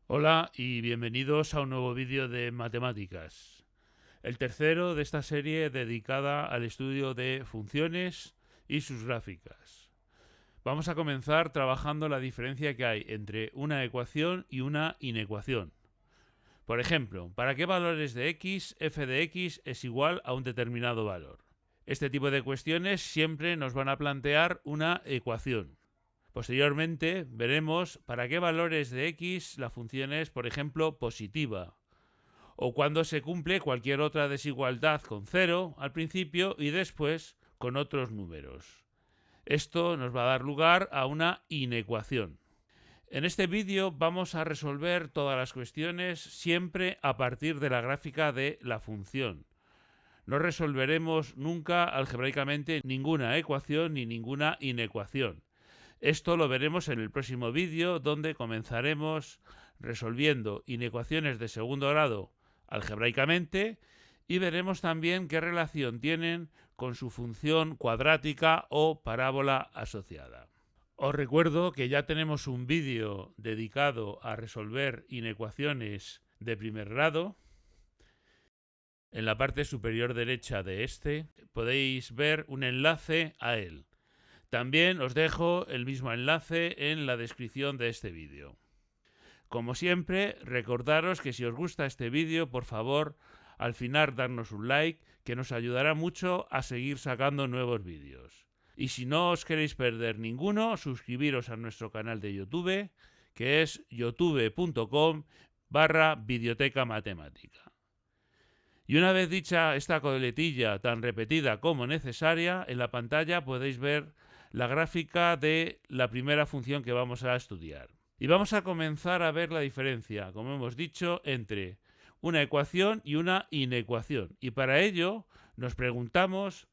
Hola y bienvenidos a un nuevo vídeo de matemáticas. El tercero de esta serie dedicada al estudio de funciones y sus gráficas. Vamos a comenzar trabajando la diferencia que hay entre una ecuación y una inecuación. Por ejemplo, ¿para qué valores de x f de x es igual a un determinado valor? Este tipo de cuestiones siempre nos van a plantear una ecuación. Posteriormente veremos para qué valores de x la función es, por ejemplo, positiva, o cuando se cumple cualquier otra desigualdad con 0 al principio y después con otros números. Esto nos va a dar lugar a una inecuación. En este vídeo vamos a resolver todas las cuestiones siempre a partir de la gráfica de la función. No resolveremos nunca algebraicamente ninguna ecuación ni ninguna inecuación. Esto lo veremos en el próximo vídeo, donde comenzaremos resolviendo inecuaciones de segundo grado algebraicamente y veremos también qué relación tienen con su función cuadrática o parábola asociada. Os recuerdo que ya tenemos un vídeo dedicado a resolver inecuaciones de primer grado. En la parte superior derecha de este podéis ver un enlace a él. También os dejo el mismo enlace en la descripción de este vídeo. Como siempre, recordaros que si os gusta este vídeo, por favor, al final darnos un like, que nos ayudará mucho a seguir sacando nuevos vídeos. Y si no os queréis perder ninguno, suscribiros a nuestro canal de YouTube, que es youtube.com/videoteca matemática. Y una vez dicha esta coletilla tan repetida como necesaria, en la pantalla podéis ver la gráfica de la primera función que vamos a estudiar. Y vamos a comenzar a ver la diferencia, como hemos dicho, entre una ecuación y una inecuación. Y para ello nos preguntamos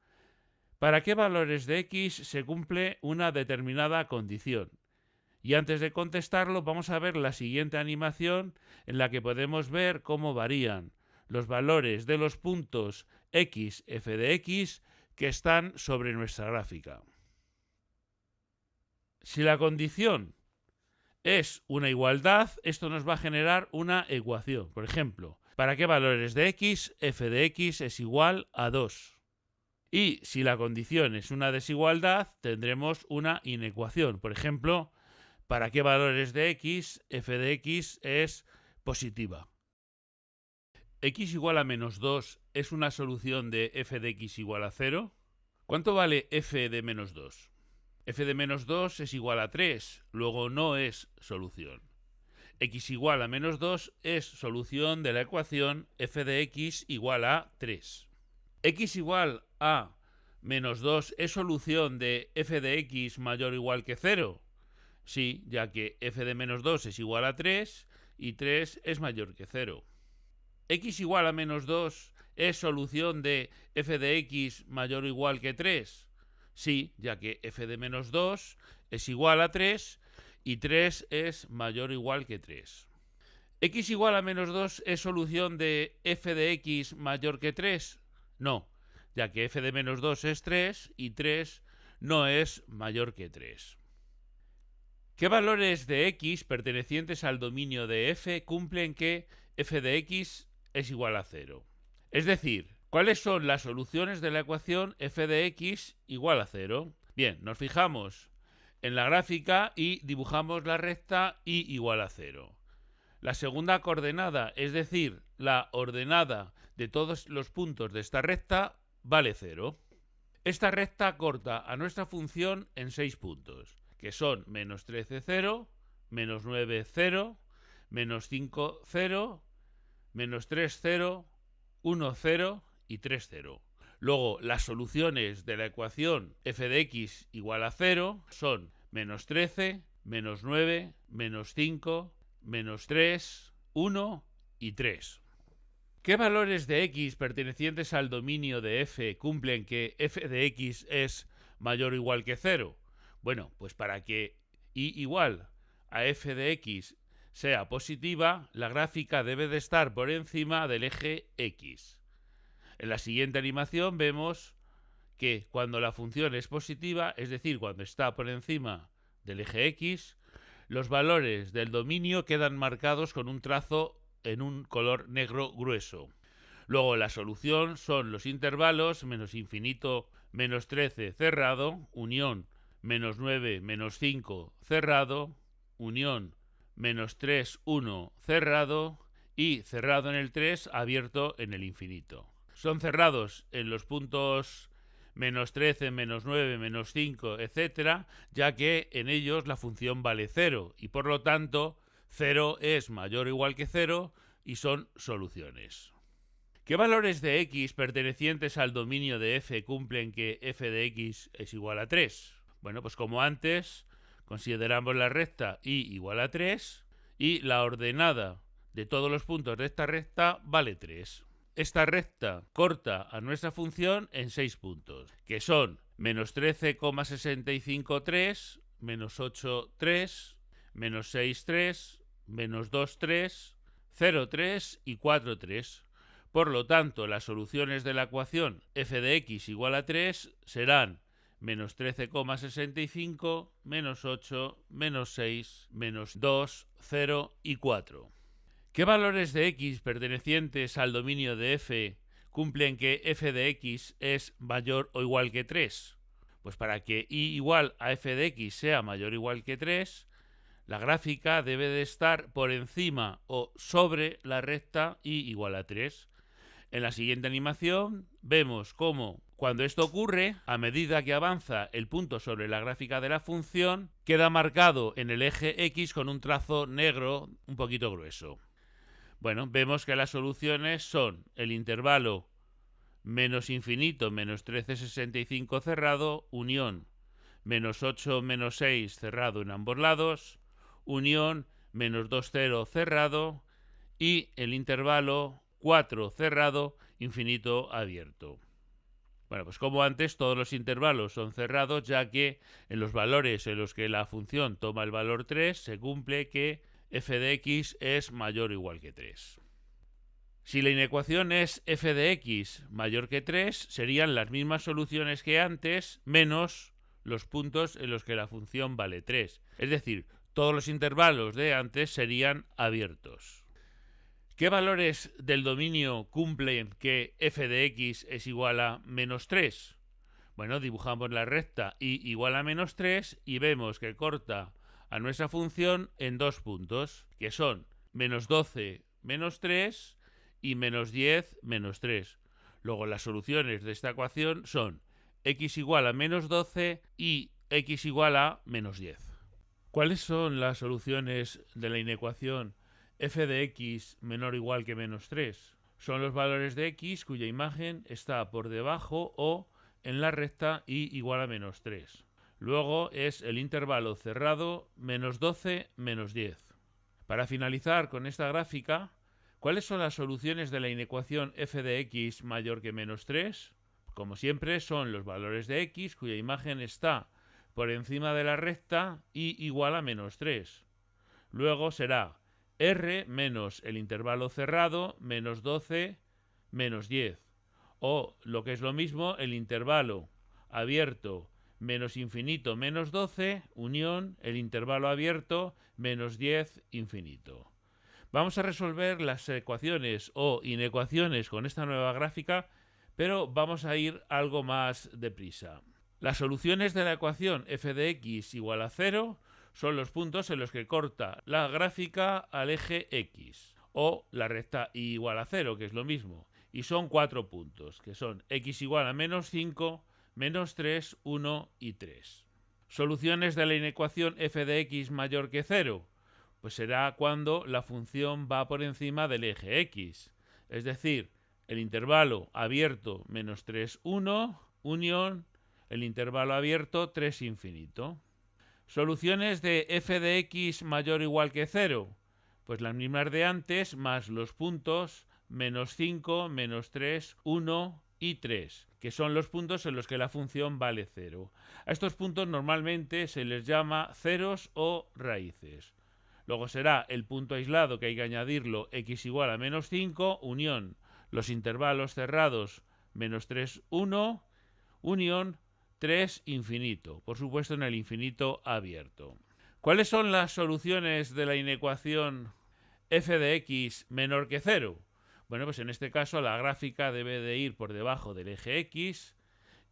¿para qué valores de x se cumple una determinada condición? Y antes de contestarlo vamos a ver la siguiente animación en la que podemos ver cómo varían los valores de los puntos x, f de x que están sobre nuestra gráfica. Si la condición es una igualdad, esto nos va a generar una ecuación. Por ejemplo, ¿para qué valores de x, f de x es igual a 2? Y si la condición es una desigualdad, tendremos una inecuación. Por ejemplo, ¿para qué valores de x, f de x es positiva? ¿X igual a menos 2 es una solución de f de x igual a 0? ¿Cuánto vale f de menos 2? F de menos 2 es igual a 3, luego no es solución. X igual a menos 2 es solución de la ecuación f de x igual a 3. X igual a menos 2 es solución de f de x mayor o igual que 0. Sí, ya que f de menos 2 es igual a 3 y 3 es mayor que 0. X igual a menos 2 es solución de f de x mayor o igual que 3. Sí, ya que f de menos 2 es igual a 3 y 3 es mayor o igual que 3. ¿X igual a menos 2 es solución de f de x mayor que 3? No, ya que f de menos 2 es 3 y 3 no es mayor que 3. ¿Qué valores de x pertenecientes al dominio de f cumplen que f de x es igual a 0? Es decir, ¿cuáles son las soluciones de la ecuación f de x igual a 0? Bien, nos fijamos en la gráfica y dibujamos la recta y igual a 0. La segunda coordenada, es decir, la ordenada de todos los puntos de esta recta, vale 0. Esta recta corta a nuestra función en 6 puntos, que son menos 13, 0, menos 9, 0, menos 5, 0, menos 3, 0, 1, 0 y 3, 0. Luego, las soluciones de la ecuación f de x igual a 0 son menos 13, menos 9, menos 5, menos 3, 1 y 3. ¿Qué valores de x pertenecientes al dominio de f cumplen que f de x es mayor o igual que 0? Bueno, pues para que y igual a f de x sea positiva, la gráfica debe de estar por encima del eje x. En la siguiente animación vemos que cuando la función es positiva, es decir, cuando está por encima del eje x, Los valores del dominio quedan marcados con un trazo en un color negro grueso. Luego la solución son los intervalos menos infinito menos 13 cerrado, unión menos 9 menos 5 cerrado, unión menos 3, 1 cerrado y cerrado en el 3 abierto en el infinito. Son cerrados en los puntos menos 13, menos 9, menos 5, etc., ya que en ellos la función vale 0 y por lo tanto 0 es mayor o igual que 0 y son soluciones. ¿Qué valores de x pertenecientes al dominio de f cumplen que f de x es igual a 3? Bueno, pues como antes, consideramos la recta y igual a 3 y la ordenada de todos los puntos de esta recta vale 3. Esta recta corta a nuestra función en 6 puntos, que son menos 13,653, menos 8, 3, menos 6, 3, menos 2, 3, 0, 3 y 4, 3. Por lo tanto, las soluciones de la ecuación f de x igual a 3 serán menos 13,65, menos 8, menos 6, menos 2, 0 y 4. ¿Qué valores de x pertenecientes al dominio de f cumplen que f de x es mayor o igual que 3? Pues para que y igual a f de x sea mayor o igual que 3, la gráfica debe de estar por encima o sobre la recta y igual a 3. En la siguiente animación vemos cómo cuando esto ocurre, a medida que avanza el punto sobre la gráfica de la función, queda marcado en el eje x con un trazo negro un poquito grueso. Bueno, vemos que las soluciones son el intervalo menos infinito menos 13,65 cerrado, unión menos 8 menos 6 cerrado en ambos lados, unión menos 2, 0 cerrado y el intervalo 4 cerrado, infinito abierto. Bueno, pues como antes, todos los intervalos son cerrados, ya que en los valores en los que la función toma el valor 3 se cumple que f de x es mayor o igual que 3. Si la inecuación es f de x mayor que 3, serían las mismas soluciones que antes, menos los puntos en los que la función vale 3. Es decir, todos los intervalos de antes serían abiertos. ¿Qué valores del dominio cumplen que f de x es igual a menos 3? Bueno, dibujamos la recta y igual a menos 3 y vemos que corta a nuestra función en 2 puntos, que son menos 12 menos 3 y menos 10 menos 3. Luego las soluciones de esta ecuación son x igual a menos 12 y x igual a menos 10. ¿Cuáles son las soluciones de la inecuación f de x menor o igual que menos 3? Son los valores de x cuya imagen está por debajo o en la recta y igual a menos 3. Luego es el intervalo cerrado menos 12 menos 10. Para finalizar con esta gráfica, ¿cuáles son las soluciones de la inecuación f de x mayor que menos 3? Como siempre, son los valores de x cuya imagen está por encima de la recta y igual a menos 3. Luego será r menos el intervalo cerrado menos 12 menos 10. O, lo que es lo mismo, el intervalo abierto menos infinito menos 12, unión, el intervalo abierto menos 10 infinito. Vamos a resolver las ecuaciones o inecuaciones con esta nueva gráfica, pero vamos a ir algo más deprisa. Las soluciones de la ecuación f de x igual a 0 son los puntos en los que corta la gráfica al eje x, o la recta y igual a 0, que es lo mismo, y son 4 puntos, que son x igual a menos 5, menos 3, 1 y 3. Soluciones de la inecuación f de x mayor que 0, pues será cuando la función va por encima del eje x, es decir, el intervalo abierto menos 3, 1, unión, el intervalo abierto 3 infinito. Soluciones de f de x mayor o igual que 0, pues las mismas de antes más los puntos menos 5, menos 3, 1 y 3, que son los puntos en los que la función vale 0. A estos puntos normalmente se les llama ceros o raíces. Luego será el punto aislado que hay que añadirlo x igual a menos 5, unión, los intervalos cerrados menos 3, 1, unión, 3 infinito, por supuesto en el infinito abierto. ¿Cuáles son las soluciones de la inecuación f de x menor que 0? Bueno, pues en este caso la gráfica debe de ir por debajo del eje x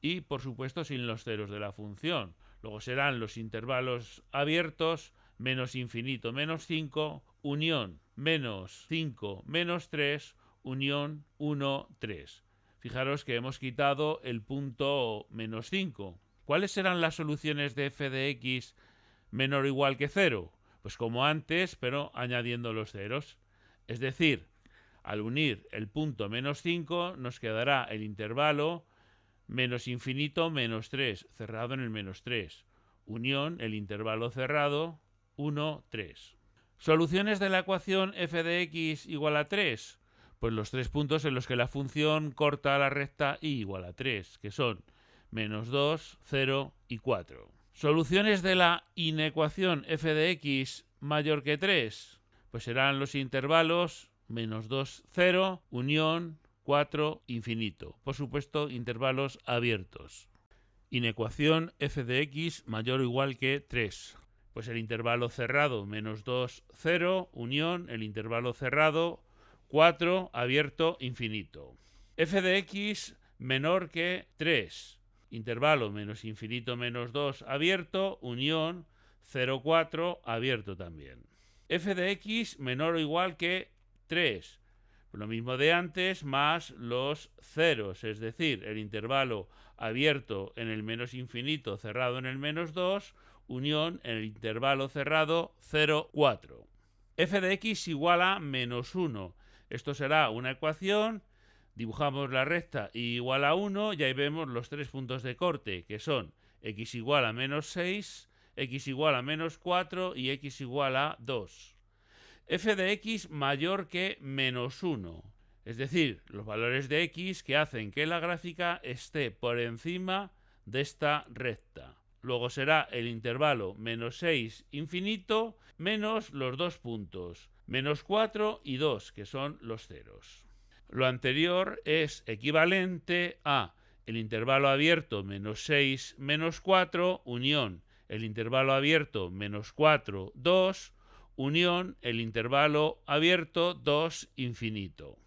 y, por supuesto, sin los ceros de la función. Luego serán los intervalos abiertos menos infinito menos 5, unión menos 5 menos 3, unión 1, 3. Fijaros que hemos quitado el punto menos 5. ¿Cuáles serán las soluciones de f de x menor o igual que 0? Pues como antes, pero añadiendo los ceros. Es decir, al unir el punto menos 5 nos quedará el intervalo menos infinito menos 3, cerrado en el menos 3. Unión, el intervalo cerrado, 1, 3. ¿Soluciones de la ecuación f de x igual a 3? Pues los tres puntos en los que la función corta la recta y igual a 3, que son menos 2, 0 y 4. ¿Soluciones de la inecuación f de x mayor que 3? Pues serán los intervalos menos 2, 0, unión 4, infinito. Por supuesto, intervalos abiertos. Inecuación f de x mayor o igual que 3. Pues el intervalo cerrado menos 2, 0, unión, el intervalo cerrado 4, abierto, infinito. F de x menor que 3. Intervalo menos infinito menos 2, abierto, unión 0, 4, abierto también. F de x menor o igual que 3. Lo mismo de antes más los ceros, es decir, el intervalo abierto en el menos infinito cerrado en el menos 2, unión en el intervalo cerrado 0, 4. F de x igual a menos 1. Esto será una ecuación, dibujamos la recta y igual a 1 y ahí vemos los tres puntos de corte, que son x igual a menos 6, x igual a menos 4 y x igual a 2. F de x mayor que menos 1, es decir, los valores de x que hacen que la gráfica esté por encima de esta recta. Luego será el intervalo menos 6 infinito menos los dos puntos, menos 4 y 2, que son los ceros. Lo anterior es equivalente a el intervalo abierto menos 6 menos 4, unión, el intervalo abierto menos 4, 2, unión, el intervalo abierto 2, infinito.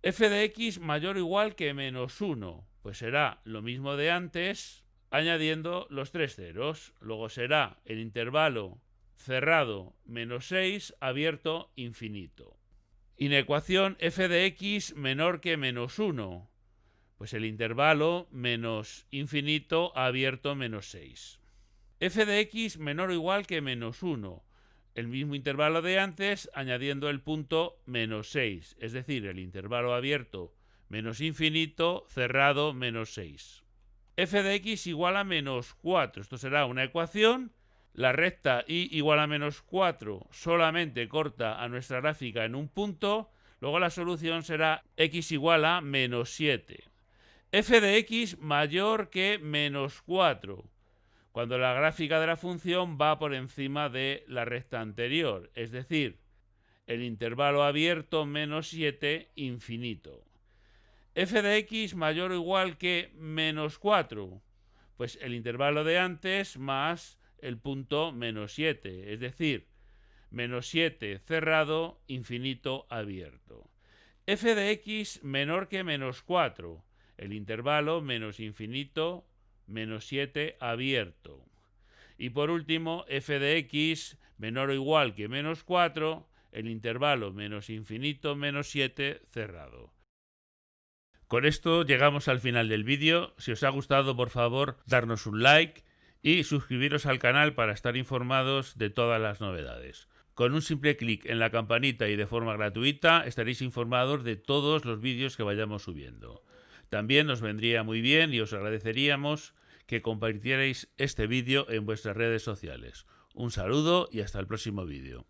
F de x mayor o igual que menos 1, pues será lo mismo de antes, añadiendo los tres ceros. Luego será el intervalo cerrado menos 6, abierto, infinito. Inecuación f de x menor que menos 1, pues el intervalo menos infinito, abierto, menos 6. F de x menor o igual que menos 1, el mismo intervalo de antes, añadiendo el punto menos 6, es decir, el intervalo abierto menos infinito, cerrado, menos 6. F de x igual a menos 4, esto será una ecuación, la recta y igual a menos 4 solamente corta a nuestra gráfica en un punto, luego la solución será x igual a menos 7. F de x mayor que menos 4, cuando la gráfica de la función va por encima de la recta anterior, es decir, el intervalo abierto menos 7, infinito. F de x mayor o igual que menos 4, pues el intervalo de antes más el punto menos 7, es decir, menos 7 cerrado, infinito abierto. F de x menor que menos 4, el intervalo menos infinito menos 7 abierto. Y por último, f de x menor o igual que menos 4, el intervalo menos infinito menos 7 cerrado. Con esto llegamos al final del vídeo. Si os ha gustado, por favor, darnos un like y suscribiros al canal para estar informados de todas las novedades. Con un simple clic en la campanita y de forma gratuita estaréis informados de todos los vídeos que vayamos subiendo. También nos vendría muy bien y os agradeceríamos que compartierais este vídeo en vuestras redes sociales. Un saludo y hasta el próximo vídeo.